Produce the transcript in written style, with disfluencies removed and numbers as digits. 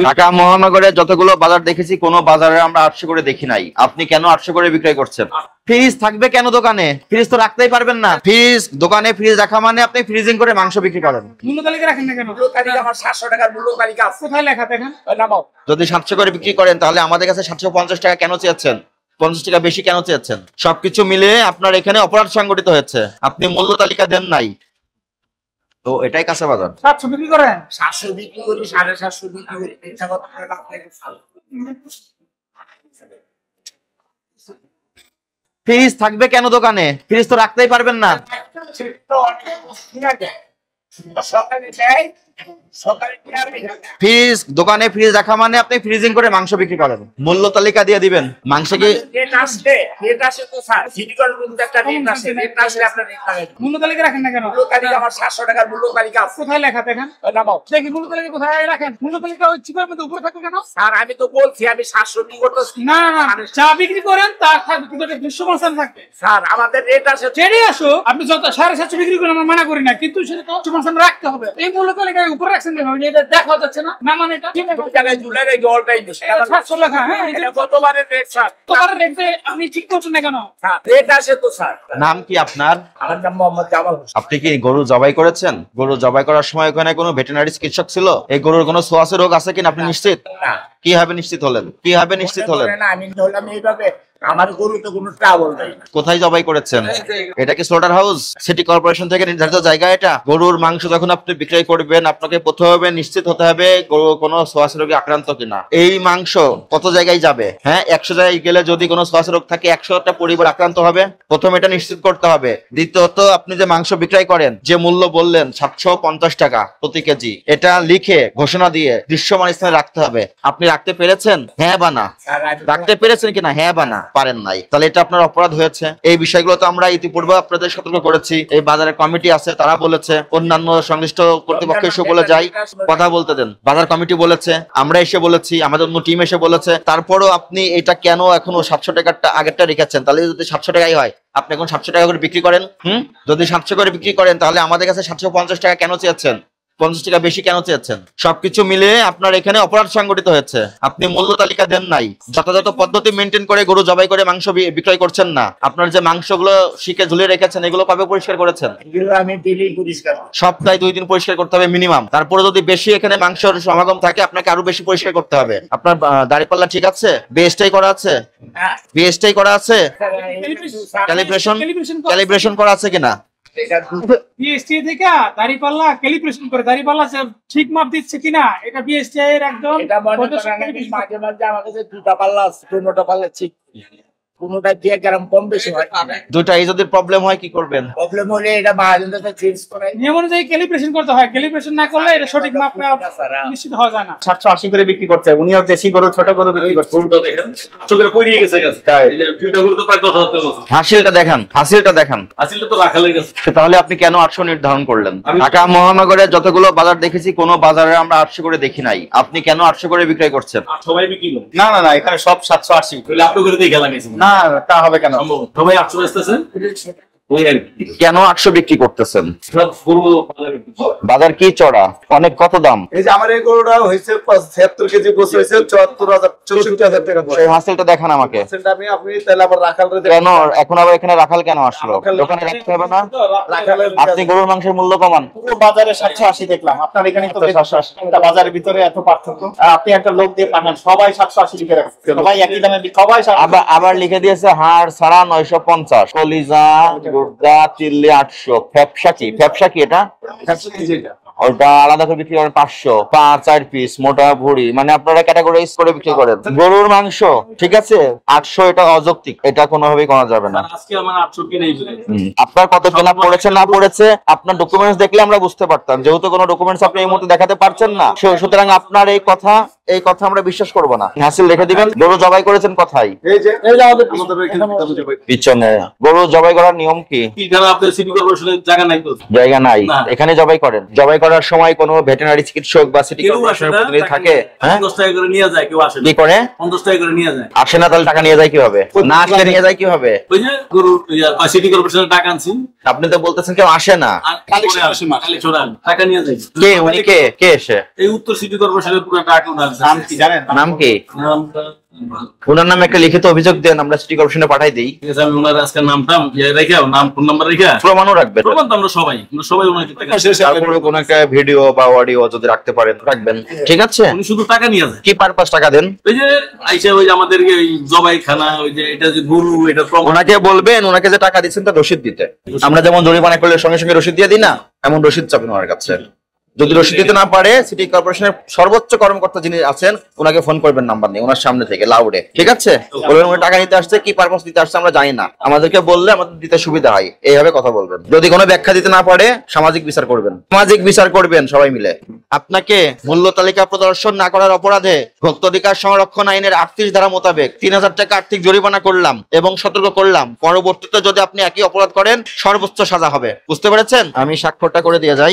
ঢাকা মহানগরে যতগুলো বাজার দেখেছি কোনো বাজারে আমরা 800 করে দেখি নাই। আপনি কেন 800 করে বিক্রয় করছেন? ফ্রিজ থাকবে কেন দোকানে? ফ্রিজ তো রাখতেই পারবেন না। ফ্রিজ দোকানে ফ্রিজ রাখা মানে আপনি ফ্রিজিং করে মাংস বিক্রি করেন। মূল্য তালিকা রাখেন না কেন? মূল্য তালিকা আমার 700 টাকার মূল্য তালিকা কোথায় লেখা দেখেন? নামাও। যদি 700 করে বিক্রি করেন তাহলে আমাদের কাছে 750 টাকা কেন চেয়েছেন? 50 টাকা বেশি কেন চেয়েছেন? সবকিছু মিলে আপনার এখানে অপরাধ সংগঠিত হয়েছে। আপনি মূল্য তালিকা দেন নাই, তো এটাই কাঁচা বাজার। 700 বিক্রি করেন? 700 বিক্রি করি, 750 বিক্রি করি। এটা কত করে লাভ লাগে? ফ্রিজ থাকবে কেন দোকানে? ফ্রিজ তো রাখতেই পারবেন না। ফ্রিজ দোকানে ফ্রিজ রাখা মানে আপনি ফ্রিজিং করে মাংস বিক্রি করেন। মূল্য তালিকা দিয়ে দিবেন। মাংস কি মূল্য তালিকা রাখেন না কেন? মূল্য তালিকা আমার 700 টাকার মূল্য তালিকা কোথায় লেখা দেখেন? নামাও। দেখি মূল্য তালিকা কোথায় রাখেন? মূল্য তালিকা ওই চিপার মধ্যে উপরে থাকবে কেন? স্যার আমি তো বলছি আমি 700 বিক্রি করতেছি। না না, চা বিক্রি করেন তার থাকবে কিন্তু এটা দৃশ্যমান থাকবে। স্যার আমাদের রেট আছে, ছেড়ে আসো। আপনি যত 750 বিক্রি করেন আমরা মানা করি না, কিন্তু সেটা তো দৃশ্যমান রাখতে হবে। এই মূল্য তালিকা উপরে রাখছেন কেন? এটা দেখা যাচ্ছে না। না মানে এটা জায়গায় জুলাই রেখে অলটাই দিছে। 700 লেখা। হ্যাঁ, এটা কতবারের রেট স্যার? তোমার রেটে আপনি ঠিক করছেন না কেন? স্যার রেট আছে তো স্যার। নাম কি আপনার? আমার নাম মোহাম্মদ জামাল হোসেন। আপনি কি গরু জবাই করেছেন? গরু জবাই করার সময় ওখানে কোনো ভেটেরিনারি চিকিৎসক ছিল? এই গরুর কোনো ছোঁয়াচে রোগ আছে কিনা আপনি নিশ্চিত? না। কিভাবে নিশ্চিত হলেন? কিভাবে নিশ্চিত হলেন? না আমি বললাম এইভাবে আমার গরু তো কোনো ট্রাবল নাই। কোথায় জবাই করেছেন? এটা কি স্লটার হাউস? সিটি কর্পোরেশন থেকে নির্ধারিত জায়গা এটা? গরুর মাংস যখন আপনি বিক্রয় করবেন আপনাকে প্রথমে নিশ্চিত হতে হবে গরু কোনো ছোঁয়াচে রোগে আক্রান্ত কিনা। এই মাংস কত জায়গায় যাবে? হ্যাঁ, 100 জায়গায় গেলে যদি কোনো ছোঁয়াচে রোগ থাকে 100টা পরিবার আক্রান্ত হবে। প্রথম এটা নিশ্চিত করতে হবে। দ্বিতীয়ত আপনি যে মাংস বিক্রয় করেন, যে মূল্য বললেন 750 টাকা প্রতি কেজি, এটা লিখে ঘোষণা দিয়ে দৃশ্যমান স্থানে রাখতে হবে। আপনি রাখতে পেরেছেন? হ্যাঁ বা না? রাখতে পেরেছেন কিনা? হ্যাঁ বা না? পারেন নাই, তাহলে এটা আপনার অপরাধ হয়েছে। এই বিষয়গুলো তো আমরা ইতিপূর্বে আপনাদের সতর্ক করেছি। এই বাজারের কমিটি আছে, তারা বলেছে, অন্যান্য সংশ্লিষ্ট কর্তৃপক্ষ এসে বলে যাই কথা বলতে দেন। বাজার কমিটি বলেছে, আমরা এসে বলেছি, আমাদের অন্য টিম এসে বলেছে। তারপরও আপনি এটা কেন এখনো 700 টাকাটা আগেরটা রেখেছেন? তাহলে যদি 700 টাকাই হয় আপনি এখন 700 টাকা করে বিক্রি করেন। যদি 700 করে বিক্রি করেন তাহলে আমাদের কাছে 750 টাকা কেন চেয়েছেন? 50 টাকা বেশি কেন চেয়েছেন? সবকিছু মিলে আপনার এখানে অপরাধ সংগঠিত হয়েছে। আপনি মূল্য তালিকা দেন নাই, যথাযথ পদ্ধতি মেনটেন করে গরু জবাই করে মাংস বিক্রয় করছেন না। আপনার যে মাংসগুলো শিকে ঝুলিয়ে রেখেছেন এগুলো কবে পরিষ্কার করেছেন? আমি ডেইলি পরিষ্কার, সপ্তাহে 2 দিন পরিষ্কার করতে হবে মিনিমাম। তারপরে যদি বেশি এখানে মাংসের সমাগম থাকে আপনাকে আরো বেশি পরিষ্কার করতে হবে। আপনার দাড়িপাল্লা ঠিক আছে? বিএসটাই করা আছে? বিএসটাই করা আছে? ক্যালিব্রেশন করা আছে কিনা? বিএসটি থেকে দাড়িপাল্লা ক্যালিব্রেশন করে দাড়িপাল্লা ঠিক মাপ দিচ্ছে কিনা এটা বিএসটি এর একদম। এটা মাঝে মাঝে আমার কাছে 2টা পাল্লা আছে, 2টা পাল্লা ঠিক কোনটা 2 গ্রাম কম বেশি হয়। দুটো এই যদি প্রবলেম হয় কি করবেন? প্রবলেম হলে এটা মাঝে চেঞ্জ করে নিয়ম অনুযায়ী ক্যালিব্রেশন করতে হয়। ক্যালিব্রেশন না করলে এটা সঠিক মাপ নিশ্চিত হওয়া যায় না। 780 করে বিক্রি করছে উনি, আর দেশি গরু ছোট গরু বিক্রি করছে। চোখের পড়িয়ে গেছে তাই দুইটা গরু তো প্রায় 10,000। হাসিলটা দেখান, হাসিলটা দেখান। আসলে তো রাখা লেগে গেছে। তাহলে আপনি কেন 800 নির্ধারণ করলেন? ঢাকা মহানগরে যতগুলো বাজার দেখেছি কোনো বাজারে আমরা 800 করে দেখি নাই। আপনি কেন 800 করে বিক্রয় করছেন? সবাই বিক্রি করে? না না না, এখানে সব 780। তাহলে আপনি করে দিয়ে গেলাম না, তা হবে কেন? সবাই 800 বেচতেছেন। কেন 800 বিক্রি করতেছেন? বাজার কি চড়া? অনেক কত দাম? এই যে আমার এই গরুটা হয়েছে 76 কেজি গোছ হয়েছে 74,000 টাকা। এই হাসিলটা দেখান আমাকে। আমি আপনি তাহলে আবার রাখাল কেন এখন আবার এখানে রাখাল কেন আসলো? দোকানে রাখতে হবে না? আপনি গরুর মাংসের মূল্য কমান। বাজারে 780 দেখলাম, আপনার এখানে তো 780। এটা বাজারের ভিতরে এত পার্থক্য। আপনি একটা লোক দিয়ে পাঠান, সবাই 780 লিখে রাখছে, সবাই একই দামে, সবাই আবার লিখে দিয়েছে হাড় ছাড়া 950, কলিজা গুর্দা চিল্লি 800। ফ্যাপসা কি এটা? ওটা আলাদা করে বিক্রি করেন 500, 4 পিস মোটা ভুড়ি, মানে আপনারা ক্যাটাগরাইজ করে বিক্রি করেন। গরুর মাংস ঠিক আছে 800, এটা অযৌক্তিক, এটা কোনোভাবেই করা যাবে না। আজকে আমার 800 কিনেই আপনার কত কেনা পড়েছে না পড়েছে আপনার ডকুমেন্টস দেখলে আমরা বুঝতে পারতাম। যেহেতু কোনো ডকুমেন্টস আপনি এই মুহূর্তে দেখাতে পারছেন না, সুতরাং আপনার এই কথা আমরা বিশ্বাস করব না। হাসিল রেখে দিবেন। গরু জবাই করেছেন কোথায়? এই যে পিছনে। গরু জবাই করার নিয়ম কি? আপনার সিটি কর্পোরেশনের জায়গা নাই তো? জায়গা নাই, এখানে জবাই করেন। জবাই করার সময় কোনো ভেটেরিনারি চিকিৎসক বা সিটি কর্পোরেশনের প্রতিনিধি থাকে? 50 টাকা করে নিয়ে যায়, কেউ আসে কি করে? 50 টাকা করে নিয়ে যায়। আসে না, তাহলে টাকা নিয়ে যায় কিভাবে? না আসলে নিয়ে যায় কিভাবে? ওই যে গরু সিটি কর্পোরেশনের টাকা আনছি। আপনি তো বলতেছেন কেউ আসে না, খালি চোরান টাকা নিয়ে যায়। কে উনি? কে এসে? এই উত্তর সিটি কর্পোরেশনের পুরো টাকা উনার নাম কি জানেন? নাম কি? নামটা ওনার নামে একটা লিখিত অভিযোগ দেন, আমরা সিটি কর্পোরেশনে পাঠাই দিই। ঠিক আছে, আমি ওনার আজকে নামটা রেখে নাম ফোন নাম্বার রেখে প্রমাণও রাখবেন। প্রমাণ তো আমরা সবাই ওনাকে টাকা তারপরে কোনো একটা ভিডিও বা অডিও যদি রাখতে পারেন রাখবেন, ঠিক আছে? উনি শুধু টাকা নিয়ে যায়। কি পারপাস টাকা দেন? ওই যে আইসা ওই যে আমাদেরকে ওই জবাই খানা, ওই যে এটা যে গরু, এটা প্রমাণ। ওনাকে বলবেন ওনাকে যে টাকা দিচ্ছেন তার রসিদ দিতে। আমরা যেমন জরিমানা করলে সঙ্গে সঙ্গে রসিদ দিয়ে দিই না, এমন রসিদ চাবেন ওনার কাছে। যদি রসিদ দিতে না পারে, সিটি কর্পোরেশনের সর্বোচ্চ কর্মকর্তা যিনি আছেন ওনাকে ফোন করবেন নাম্বার নিয়ে, ওনার সামনে থেকে লাউডে, ঠিক আছে? বলবেন উনি টাকা নিতে আসছে, কি পারপাস দিতে আসছে আমরা জানি না, আমাদেরকে বললে আমাদের দিতে সুবিধা হয়, এইভাবে কথা বলবেন। যদি কোনো ব্যাখ্যা দিতে না পারে সামাজিক বিচার করবেন, সামাজিক বিচার করবেন সবাই মিলে। আপনাকে মূল্য তালিকা প্রদর্শন না করার অপরাধে ভোক্তা অধিকার সংরক্ষণ আইনের 38 ধারা মোতাবেক 3000 টাকা আর্থিক জরিমানা করলাম এবং সতর্ক করলাম। পরবর্তীতে যদি আপনি একই অপরাধ করেন সর্বোচ্চ সাজা হবে। বুঝতে পেরেছেন? আমি স্বাক্ষরটা করে দিয়ে যাই।